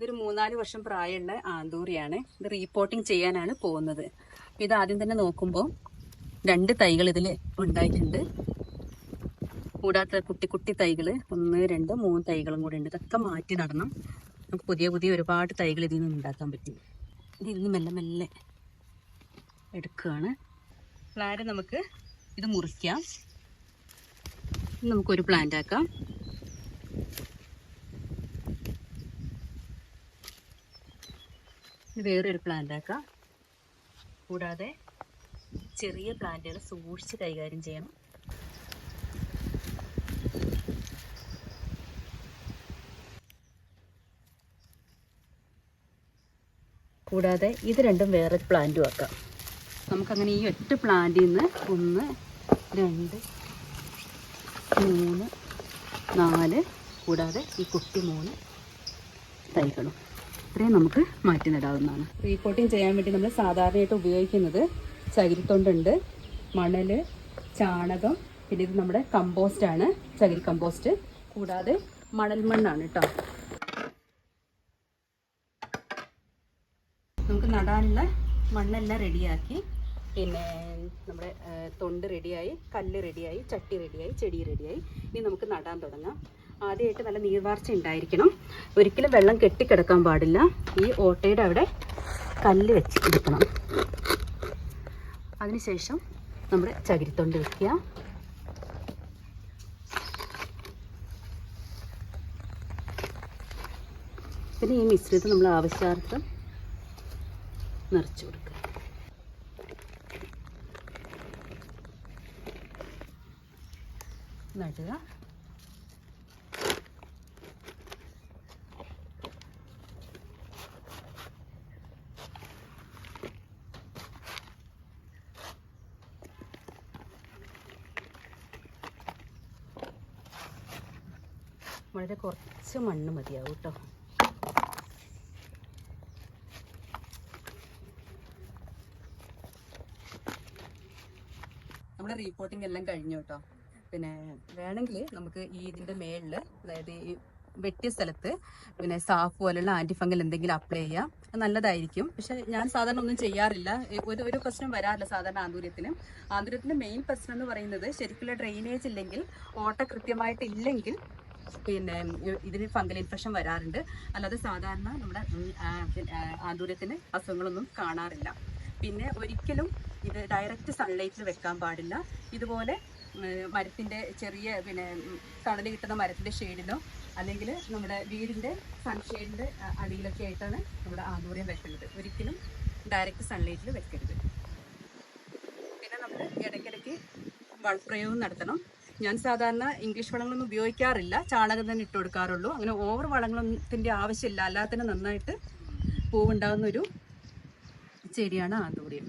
ഇതൊരു 3-4 വർഷം പ്രായമുള്ള ആന്തൂറിയാണ്. ഇത് റീപോർട്ടിങ് ചെയ്യാനാണ് പോകുന്നത്. ഇത് ആദ്യം തന്നെ നോക്കുമ്പോൾ 2 തൈകൾ ഇതിൽ ഉണ്ടായിട്ടുണ്ട്. കൂടാത്ത കുട്ടി കുട്ടി തൈകൾ 1, 2, 3 തൈകളും കൂടെ ഉണ്ട്. ഇതൊക്കെ മാറ്റി നടണം. നമുക്ക് പുതിയ ഒരുപാട് തൈകൾ ഇതിൽ നിന്ന് ഉണ്ടാക്കാൻ പറ്റും. ഇതിൽ നിന്ന് മെല്ലെ മെല്ലെ എടുക്കുകയാണ്. പ്ലാന്റ് നമുക്ക് ഇത് മുറിക്കാം. നമുക്കൊരു പ്ലാന്റ് ആക്കാം. വേറൊരു പ്ലാന്റ് ആക്കാം. കൂടാതെ ചെറിയ പ്ലാന്റുകൾ സൂക്ഷിച്ച് കൈകാര്യം ചെയ്യണം. കൂടാതെ ഇത് രണ്ടും വേറെ പ്ലാന്റും ആക്കാം. നമുക്കങ്ങനെ ഈ ഒറ്റ പ്ലാന്റിൽ നിന്ന് 1, 2, 3, 4 കൂടാതെ ഈ കുട്ടി 3 തൈകളും ഇത്രയും നമുക്ക് മാറ്റി നടാവുന്നതാണ്. റീപോർട്ടിങ് ചെയ്യാൻ വേണ്ടി നമ്മൾ സാധാരണയായിട്ട് ഉപയോഗിക്കുന്നത് ചകിരിത്തൊണ്ടുണ്ട്, മണൽ, ചാണകം, പിന്നെ ഇത് നമ്മുടെ കമ്പോസ്റ്റാണ്, ചകിരി കമ്പോസ്റ്റ്. കൂടാതെ മണൽ മണ്ണാണ് കേട്ടോ. നമുക്ക് നടാനുള്ള മണ്ണെല്ലാം റെഡിയാക്കി. പിന്നെ നമ്മുടെ തൊണ്ട് റെഡിയായി, കല്ല് റെഡിയായി, ചട്ടി റെഡിയായി, ചെടി റെഡിയായി. ഇനി നമുക്ക് നടാൻ തുടങ്ങാം. ആദ്യമായിട്ട് നല്ല നീർവാർച്ച ഉണ്ടായിരിക്കണം. ഒരിക്കലും വെള്ളം കെട്ടിക്കിടക്കാൻ പാടില്ല. ഈ ഓട്ടയുടെ അവിടെ കല്ല് വെച്ച് എടുക്കണം. അതിനുശേഷം നമ്മുടെ ചകിരിത്തൊണ്ട് വയ്ക്കുക. പിന്നെ ഈ മിശ്രിതം നമ്മൾ ആവശ്യാർത്ഥം നിറച്ചു കൊടുക്കുക. നടുക. വളരെ കുറച്ച് മണ്ണ് മതിയാവും കേട്ടോ. നമ്മുടെ റീപോർട്ടിംഗ് എല്ലാം കഴിഞ്ഞു കേട്ടോ. പിന്നെ വേണമെങ്കിൽ നമുക്ക് ഈ ഇതിൻ്റെ മേളിൽ, അതായത് ഈ വെട്ടിയ സ്ഥലത്ത് പിന്നെ സാഫ് പോലുള്ള ആൻറ്റി ഫംഗൽ എന്തെങ്കിലും അപ്ലൈ ചെയ്യാം. നല്ലതായിരിക്കും. പക്ഷെ ഞാൻ സാധാരണ ഒന്നും ചെയ്യാറില്ല. ഒരു പ്രശ്നം വരാറില്ല സാധാരണ ആന്തൂര്യത്തിൻ്റെ മെയിൻ പ്രശ്നം എന്ന് പറയുന്നത് ശരിക്കുള്ള ഡ്രെയിനേജ് ഇല്ലെങ്കിൽ, ഓട്ട കൃത്യമായിട്ട് ഇല്ലെങ്കിൽ പിന്നെ ഇതിന് ഫംഗൽ ഇൻഫെക്ഷൻ വരാറുണ്ട്. അല്ലാതെ സാധാരണ നമ്മുടെ ആന്തൂര്യത്തിന് അസുഖങ്ങളൊന്നും കാണാറില്ല. പിന്നെ ഒരിക്കലും ഇത് ഡയറക്റ്റ് സൺലൈറ്റിൽ വെക്കാൻ പാടില്ല. ഇതുപോലെ മരത്തിൻ്റെ ചെറിയ പിന്നെ തണൽ കിട്ടുന്ന മരത്തിൻ്റെ ഷെയ്ഡിലോ അല്ലെങ്കിൽ നമ്മുടെ വീടിൻ്റെ സൺഷെയ്ഡിൻ്റെ അടിയിലൊക്കെ ആയിട്ടാണ് നമ്മുടെ ആന്തൂര്യം വെക്കുന്നത്. ഒരിക്കലും ഡയറക്റ്റ് സൺലൈറ്റിൽ വെക്കരുത്. പിന്നെ നമ്മൾ ഇടയ്ക്കിടയ്ക്ക് വളപ്രയോഗം നടത്തണം. ഞാൻ സാധാരണ ഇംഗ്ലീഷ് വളങ്ങളൊന്നും ഉപയോഗിക്കാറില്ല. ചാണകം തന്നെ ഇട്ട് കൊടുക്കാറുള്ളൂ. അങ്ങനെ ഓവർ വളങ്ങളത്തിൻ്റെ ആവശ്യമില്ല. അല്ലാതെ തന്നെ നന്നായിട്ട് പൂവുണ്ടാകുന്നൊരു ചെടിയാണ് ആന്തൂര്യം.